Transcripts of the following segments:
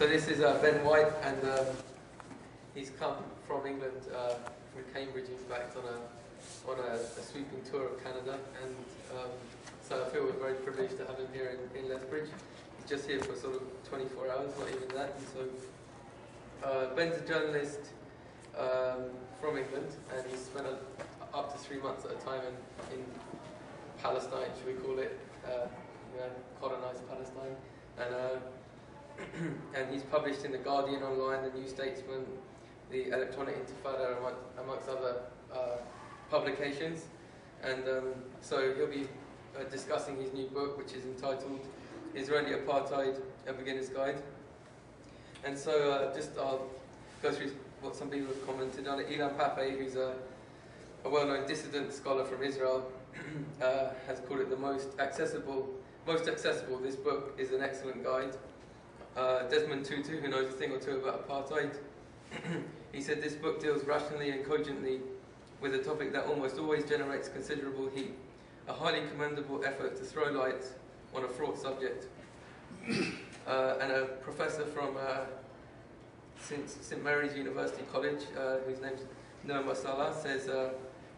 So this is Ben White, and he's come from England, from Cambridge in fact, on a sweeping tour of Canada, and so I feel we're very privileged to have him here in Lethbridge. He's just here for sort of 24 hours, not even that. And so Ben's a journalist from England, and he's spent up to 3 months at a time in Palestine, should we call it, colonized Palestine, and and he's published in The Guardian online, The New Statesman, The Electronic Intifada, amongst other publications. And so he'll be discussing his new book, which is entitled Israeli Apartheid, A Beginner's Guide. And so I'll go through what some people have commented on it. Ilan Pappé, who's a well-known dissident scholar from Israel, has called it the most accessible. This book is an excellent guide. Desmond Tutu, who knows a thing or two about apartheid, he said this book deals rationally and cogently with a topic that almost always generates considerable heat, a highly commendable effort to throw light on a fraught subject. And a professor from St Mary's University College, whose name's Noam Salah, says,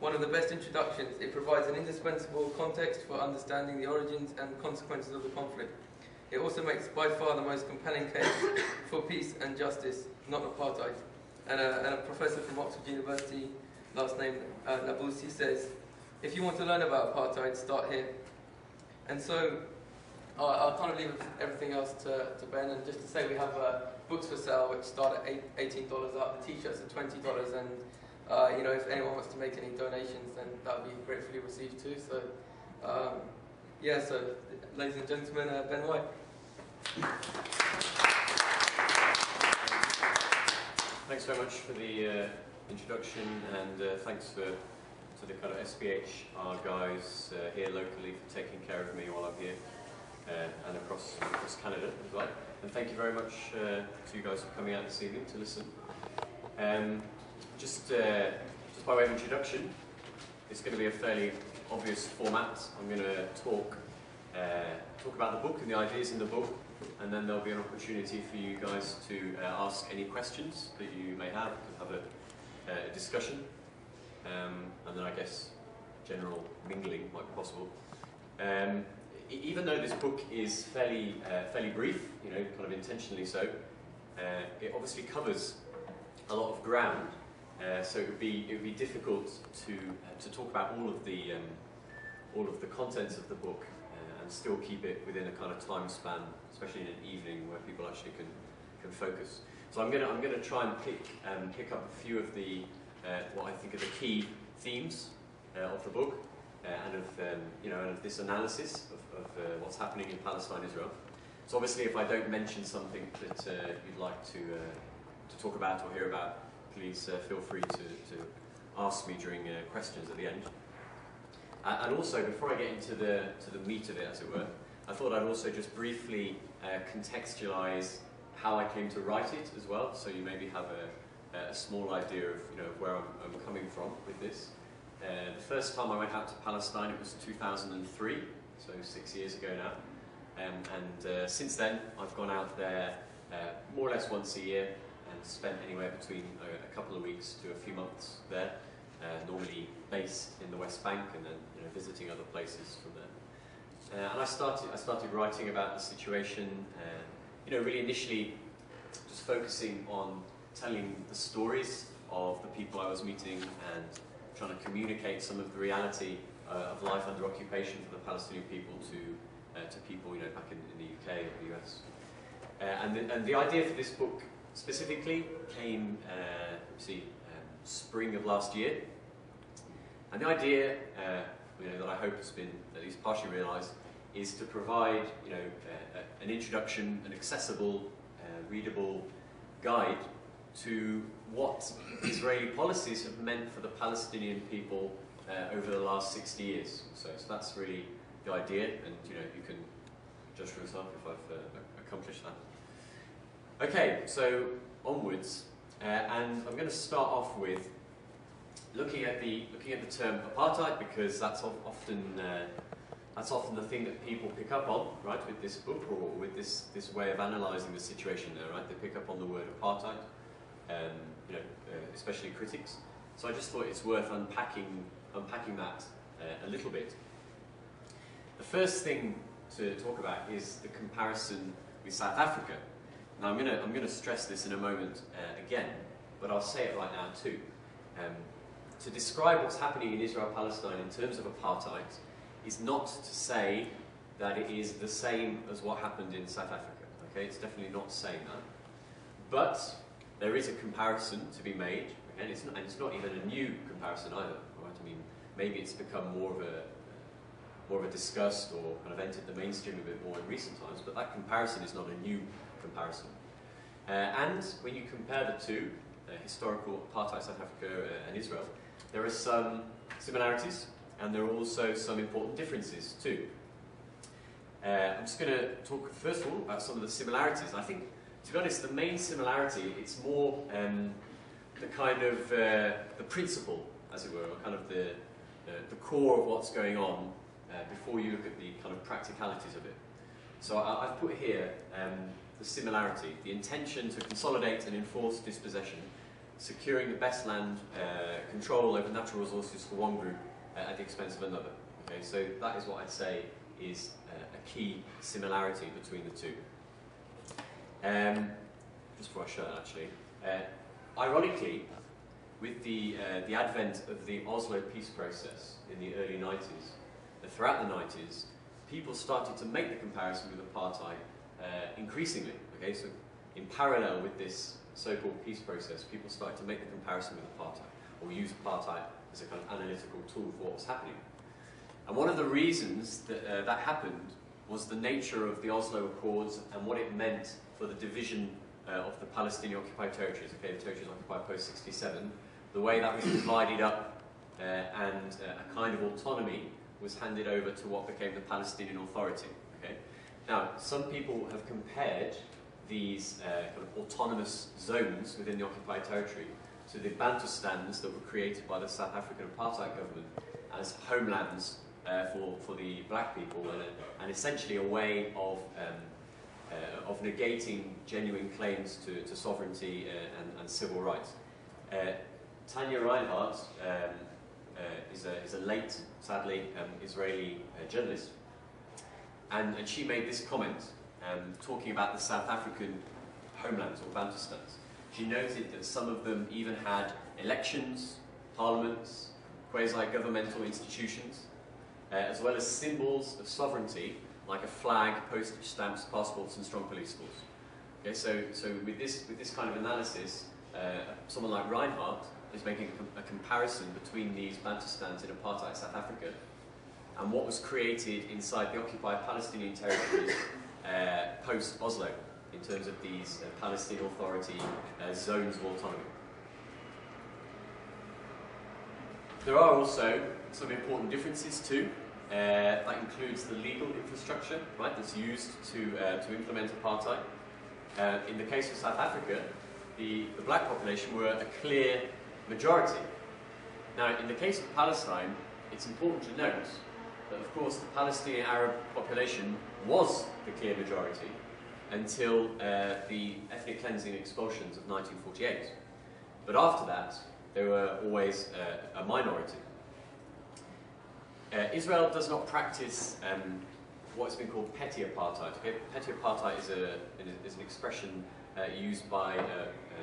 one of the best introductions, it provides an indispensable context for understanding the origins and consequences of the conflict. It also makes by far the most compelling case for peace and justice, not apartheid. And a professor from Oxford University, last name Nabulsi, says, if you want to learn about apartheid, start here. And so I'll kind of leave everything else to Ben, and just to say we have books for sale which start at $18 up, the t-shirts are $20, and if anyone wants to make any donations, then that would be gratefully received too. So so ladies and gentlemen, Ben White. Thanks very much for the introduction, and thanks to the kind of SPHR guys here locally for taking care of me while I'm here, and across Canada as well. And thank you very much to you guys for coming out this evening to listen. Just by way of introduction, it's going to be a fairly obvious format. I'm going to talk about the book and the ideas in the book, and then there'll be an opportunity for you guys to ask any questions that you may have a discussion, and then I guess general mingling might be possible. Even though this book is fairly brief, kind of intentionally so, it obviously covers a lot of ground. So it would be difficult to talk about all of the contents of the book and still keep it within a kind of time span, especially in an evening where people actually can focus. So I'm gonna try and pick up a few of the what I think are the key themes of the book and of this analysis of what's happening in Palestine, Israel. So obviously, if I don't mention something that you'd like to talk about or hear about, please feel free to ask me during questions at the end. And also, before I get into the meat of it, as it were, I thought I'd also just briefly contextualize how I came to write it as well, so you maybe have a small idea of where I'm coming from with this. The first time I went out to Palestine, it was 2003, so 6 years ago now. And since then, I've gone out there more or less once a year, and spent anywhere between a couple of weeks to a few months there, normally based in the West Bank, and then visiting other places from there. And I started writing about the situation, really initially just focusing on telling the stories of the people I was meeting and trying to communicate some of the reality of life under occupation for the Palestinian people to people back in the UK or the US. And the idea for this book specifically came, spring of last year, and the idea, that I hope has been at least partially realised, is to provide, an introduction, an accessible, readable guide to what Israeli policies have meant for the Palestinian people over the last 60 years. So that's really the idea, and you can judge for yourself if I've accomplished that. Okay, so onwards, and I'm going to start off with looking at the term apartheid, because that's often That's often the thing that people pick up on, right, with this book or with this way of analysing the situation there, right? They pick up on the word apartheid, especially critics. So I just thought it's worth unpacking that a little bit. The first thing to talk about is the comparison with South Africa. Now I'm gonna stress this in a moment again, but I'll say it right now too. To describe what's happening in Israel-Palestine in terms of apartheid is not to say that it is the same as what happened in South Africa. Okay, it's definitely not saying that. But there is a comparison to be made, and it's not even a new comparison either. Right? I mean, maybe it's become more of a discussed or kind of entered the mainstream a bit more in recent times. But that comparison is not a new comparison. And when you compare the two, historical apartheid South Africa and Israel, there are some similarities. And there are also some important differences too. I'm just going to talk first of all about some of the similarities. I think, to be honest, the main similarity, it's more the kind of the principle, as it were, or kind of the core of what's going on before you look at the kind of practicalities of it. So I've put here the similarity, the intention to consolidate and enforce dispossession, securing the best land control over natural resources for one group at the expense of another. Okay, so that is what I'd say is a key similarity between the two. Just before I show that, actually, ironically, with the advent of the Oslo peace process in the early 90s, throughout the 90s, people started to make the comparison with apartheid increasingly. Okay, so in parallel with this so-called peace process, people started to make the comparison with apartheid, or use apartheid as a kind of analytical tool for what was happening. And one of the reasons that that happened was the nature of the Oslo Accords and what it meant for the division of the Palestinian occupied territories, okay, the territories occupied post-67, the way that was divided up and a kind of autonomy was handed over to what became the Palestinian Authority. Okay? Now, some people have compared these kind of autonomous zones within the occupied territory to the Bantustans that were created by the South African apartheid government as homelands for the black people, and essentially a way of negating genuine claims to sovereignty and civil rights. Tanya Reinhardt is a late, sadly, Israeli journalist, and she made this comment talking about the South African homelands or Bantustans. She noted that some of them even had elections, parliaments, quasi-governmental institutions, as well as symbols of sovereignty like a flag, postage stamps, passports, and strong police force. Okay, so with this kind of analysis, someone like Reinhardt is making a comparison between these Bantustans in apartheid South Africa and what was created inside the occupied Palestinian territories post-Oslo, in terms of these Palestinian Authority zones of autonomy. There are also some important differences too. That includes the legal infrastructure, right, that's used to implement apartheid. In the case of South Africa, the black population were a clear majority. Now, in the case of Palestine, it's important to note that, of course, the Palestinian Arab population was the clear majority until the ethnic cleansing expulsions of 1948. But after that, they were always a minority. Israel does not practice what's been called petty apartheid. Okay? Petty apartheid is an expression used by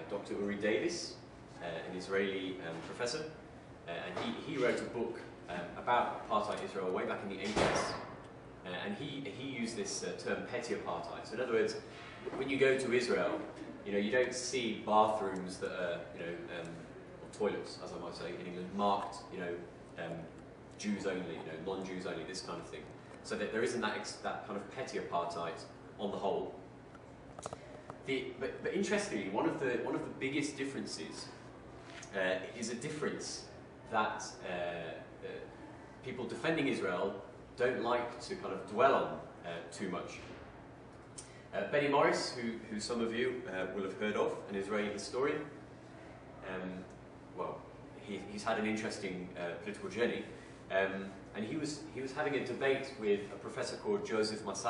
Dr. Uri Davis, an Israeli professor, and he wrote a book about apartheid Israel way back in the 80s. And he used this term petty apartheid. So in other words, when you go to Israel, you don't see bathrooms that are, or toilets, as I might say in England, marked, Jews only, non-Jews only, this kind of thing. So that there isn't that kind of petty apartheid on the whole. But interestingly, one of the biggest differences is a difference that people defending Israel don't like to kind of dwell on too much. Benny Morris, who some of you will have heard of, an Israeli historian, he's had an interesting political journey. and he was having a debate with a professor called Joseph Massad,